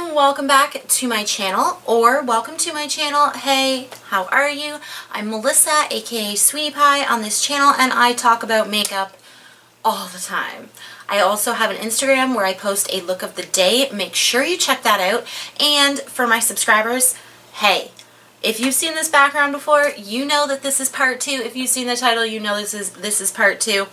and welcome back to my channel, or welcome to my channel. Hey, how are you? I'm Melissa, aka Sweetie Pie, on this channel, and I talk about makeup all the time. I also have an Instagram where I post a look of the day. Make sure you check that out. And for my subscribers, hey, if you've seen this background before, you know that this is part 2. If you've seen the title, you know this is part 2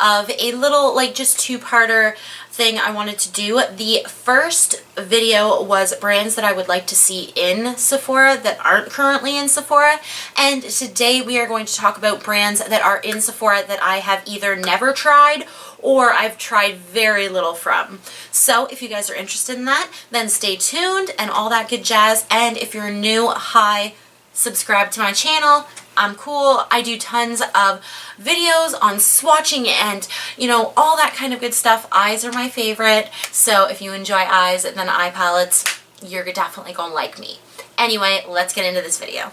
of a little, like, just two-parter thing I wanted to do. The first video was brands that I would like to see in Sephora that aren't currently in Sephora, and today we are going to talk about brands that are in Sephora that I have either never tried or I've tried very little from. So if you guys are interested in that, then stay tuned and all that good jazz. And if you're new, hi, subscribe to my channel. I'm cool. I do tons of videos on swatching and, you know, all that kind of good stuff. Eyes are my favorite. So if you enjoy eyes and then eye palettes, you're definitely gonna like me. Anyway, let's get into this video.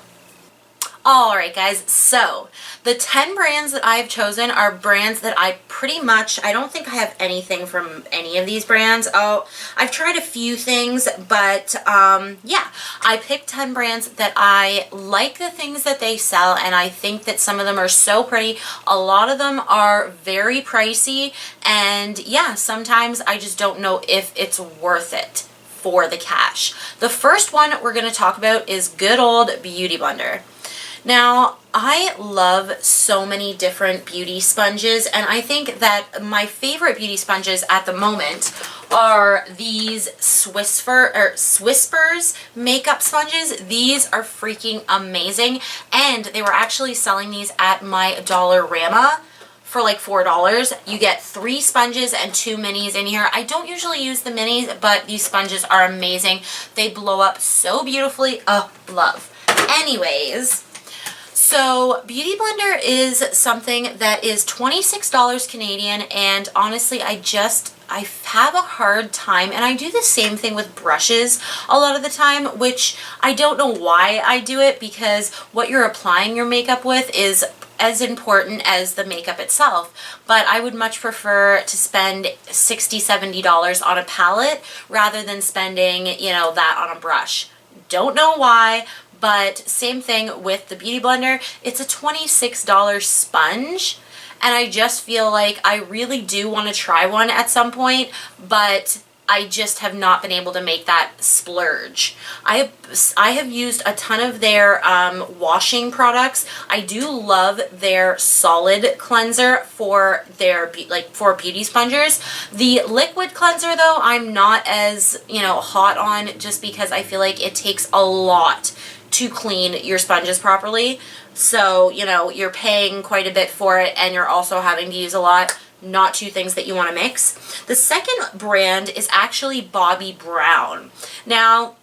Alright guys, so the 10 brands that I've chosen are brands that I don't think I have anything from any of these brands. Oh, I've tried a few things, but yeah, I picked 10 brands that I like the things that they sell, and I think that some of them are so pretty. A lot of them are very pricey, and yeah, sometimes I just don't know if it's worth it for the cash. The first one we're going to talk about is good old Beauty Blender. Now, I love so many different beauty sponges, and I think that my favorite beauty sponges at the moment are these Swisspers makeup sponges. These are freaking amazing, and they were actually selling these at my Dollarama for like $4. You get 3 sponges and 2 minis in here. I don't usually use the minis, but these sponges are amazing. They blow up so beautifully. Oh, love. Anyways, so Beauty Blender is something that is $26 Canadian, and honestly I have a hard time, and I do the same thing with brushes a lot of the time, which I don't know why I do it, because what you're applying your makeup with is as important as the makeup itself. But I would much prefer to spend $60, $70 on a palette rather than spending, you know, that on a brush. Don't know why. But same thing with the Beauty Blender. It's a $26 sponge, and I just feel like I really do want to try one at some point, but I just have not been able to make that splurge. I have used a ton of their washing products. I do love their solid cleanser for their for beauty spongers. The liquid cleanser though, I'm not as, you know, hot on, just because I feel like it takes a lot to clean your sponges properly. So, you know, you're paying quite a bit for it, and you're also having to use a lot. Not two things that you want to mix. The second brand is actually Bobbi Brown. Now,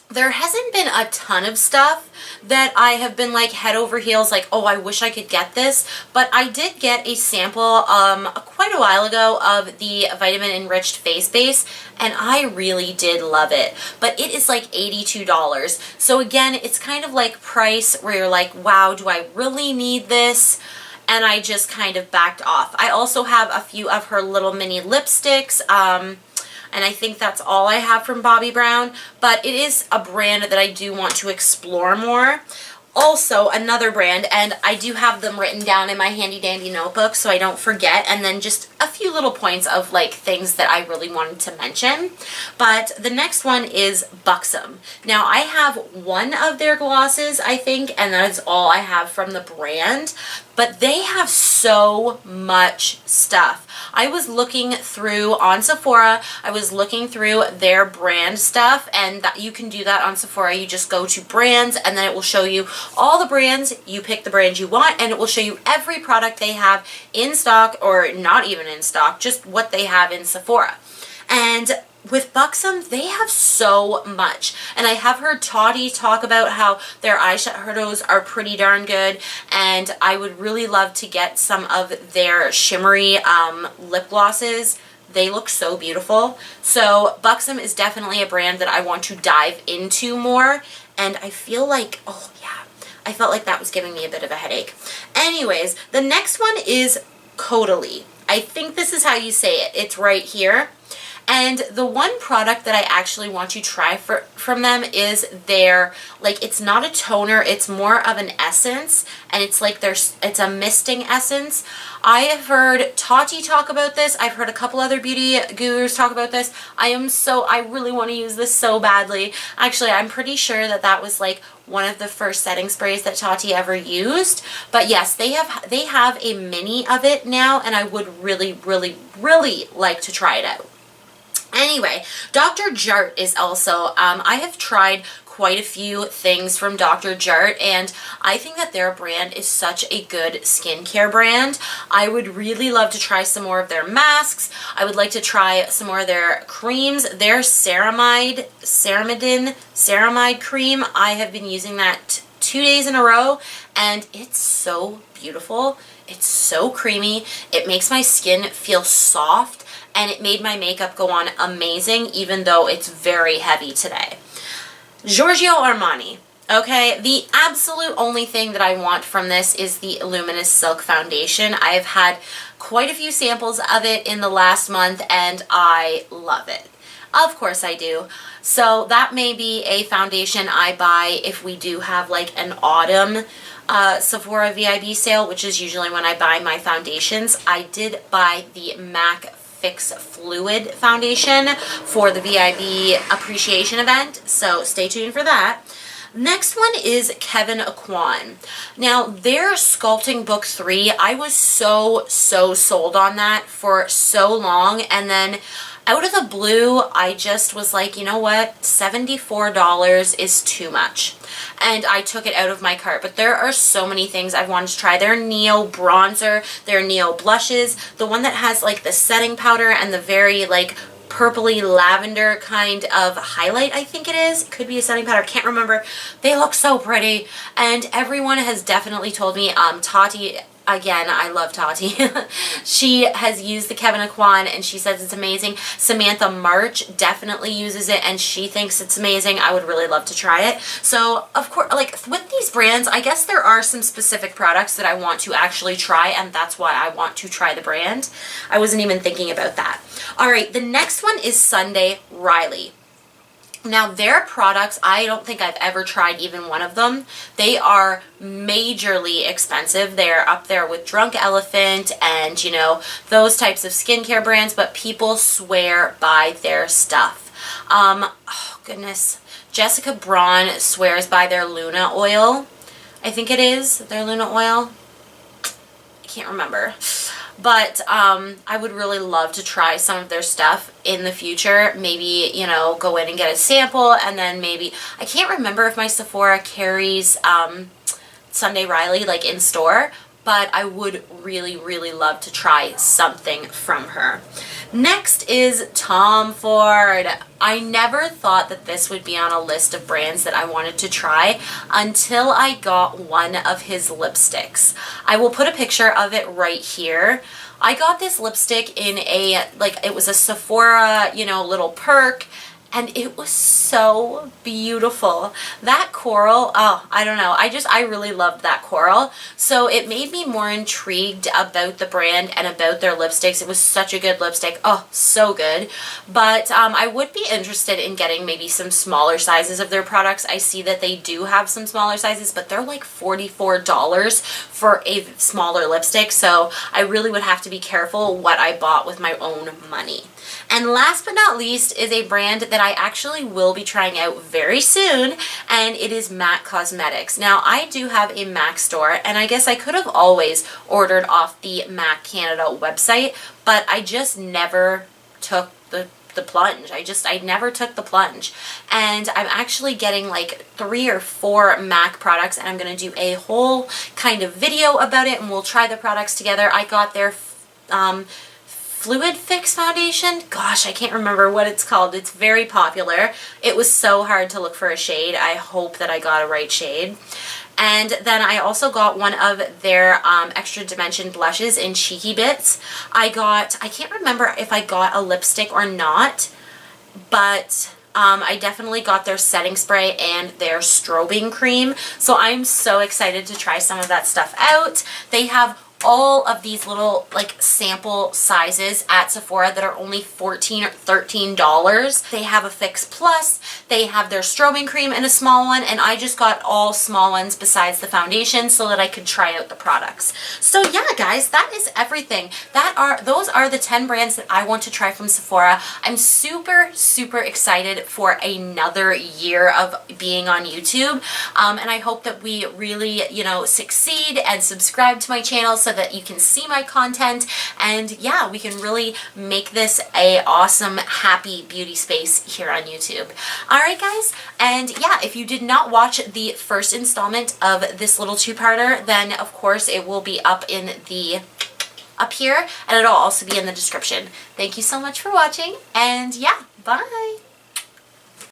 there hasn't been a ton of stuff that I have been like head over heels like, oh, I wish I could get this, but I did get a sample quite a while ago of the vitamin enriched face base, and I really did love it. But it is like $82. So again, it's kind of like price where you're like, wow, do I really need this? And I just kind of backed off. I also have a few of her little mini lipsticks, and I think that's all I have from Bobbi Brown, but it is a brand that I do want to explore more. Also, another brand, and I do have them written down in my handy dandy notebook so I don't forget, and then just a few little points of like things that I really wanted to mention. But the next one is Buxom. Now, I have one of their glosses, I think, and that is all I have from the brand, but they have so much stuff. I was looking through on Sephora, I was looking through their brand stuff, and that you can do that on Sephora. You just go to brands, and then it will show you all the brands. You pick the brand you want, and it will show you every product they have in stock, or not even in stock, just what they have in Sephora. And with Buxom, they have so much, and I have heard Toddy talk about how their eyeshadows are pretty darn good, and I would really love to get some of their shimmery lip glosses. They look so beautiful. So Buxom is definitely a brand that I want to dive into more, and I feel like, oh yeah, I felt like that was giving me a bit of a headache. Anyways, the next one is Caudalie. I think this is how you say it. It's right here. And the one product that I actually want to try from them is their, like, it's not a toner, it's more of an essence, and it's like it's a misting essence. I have heard Tati talk about this. I've heard a couple other beauty gurus talk about this. I really want to use this so badly. Actually, I'm pretty sure that was like one of the first setting sprays that Tati ever used. But yes, they have a mini of it now, and I would really, really, really like to try it out. Anyway, Dr. Jart is also, I have tried quite a few things from Dr. Jart, and I think that their brand is such a good skincare brand. I would really love to try some more of their masks. I would like to try some more of their creams. Their ceramide cream, I have been using that 2 days in a row, and it's so beautiful. It's so creamy. It makes my skin feel soft, and it made my makeup go on amazing, even though it's very heavy today. Giorgio Armani. Okay, the absolute only thing that I want from this is the Luminous Silk Foundation. I've had quite a few samples of it in the last month, and I love it. Of course I do. So that may be a foundation I buy if we do have like an autumn Sephora VIB sale, which is usually when I buy my foundations. I did buy the MAC Fix Fluid Foundation for the VIB appreciation event, so stay tuned for that. Next one is Kevyn Aucoin. Now, their Sculpting Book 3, I was so sold on that for so long, and then out of the blue, I just was like, you know what, $74 is too much. And I took it out of my cart. But there are so many things I've wanted to try. Their Neo bronzer, their Neo blushes, the one that has like the setting powder and the very like purpley lavender kind of highlight, I think it is. It could be a setting powder, can't remember. They look so pretty. And everyone has definitely told me, Tati, again, I love Tati. She has used the Kevyn Aucoin and she says it's amazing. Samantha March definitely uses it and she thinks it's amazing. I would really love to try it. So, of course, like with these brands, I guess there are some specific products that I want to actually try, and that's why I want to try the brand. I wasn't even thinking about that. All right, the next one is Sunday Riley. Now, their products, I don't think I've ever tried even one of them. They are majorly expensive. They're up there with Drunk Elephant and, you know, those types of skincare brands, but people swear by their stuff. Oh, goodness. Jessica Braun swears by their Luna oil. I think it is their Luna oil. I can't remember. But I would really love to try some of their stuff in the future. Maybe, you know, go in and get a sample, and then maybe, I can't remember if my Sephora carries Sunday Riley like in store, but I would really, really love to try something from her. Next is Tom Ford. I never thought that this would be on a list of brands that I wanted to try until I got one of his lipsticks. I will put a picture of it right here. I got this lipstick in a, like, it was a Sephora, you know, little perk, and it was so beautiful. That coral, oh, I don't know. I really loved that coral. So it made me more intrigued about the brand and about their lipsticks. It was such a good lipstick. Oh, so good. But I would be interested in getting maybe some smaller sizes of their products. I see that they do have some smaller sizes, but they're like $44 for a smaller lipstick. So I really would have to be careful what I bought with my own money. And last but not least is a brand that I actually will be trying out very soon, and it is MAC Cosmetics. Now, I do have a MAC store, and I guess I could have always ordered off the MAC Canada website, but I just never took the plunge. I never took the plunge. And I'm actually getting like 3 or 4 MAC products, and I'm going to do a whole kind of video about it, and we'll try the products together. I got their Fluid Fix Foundation. Gosh, I can't remember what it's called. It's very popular. It was so hard to look for a shade. I hope that I got a right shade. And then I also got one of their Extra Dimension blushes in Cheeky Bits. I can't remember if I got a lipstick or not, but I definitely got their setting spray and their strobing cream. So I'm so excited to try some of that stuff out. They have all of these little like sample sizes at Sephora that are only $14 or $13. They have a Fix Plus, they have their strobing cream in a small one, and I just got all small ones besides the foundation so that I could try out the products. So yeah, guys, that is everything. Those are the 10 brands that I want to try from Sephora. I'm super, super excited for another year of being on YouTube, and I hope that we really, you know, succeed and subscribe to my channel so that you can see my content, and yeah, we can really make this a awesome, happy beauty space here on YouTube. Alright guys, and yeah, if you did not watch the first installment of this little two-parter, then of course it will be up here, and it'll also be in the description. Thank you so much for watching, and yeah, bye!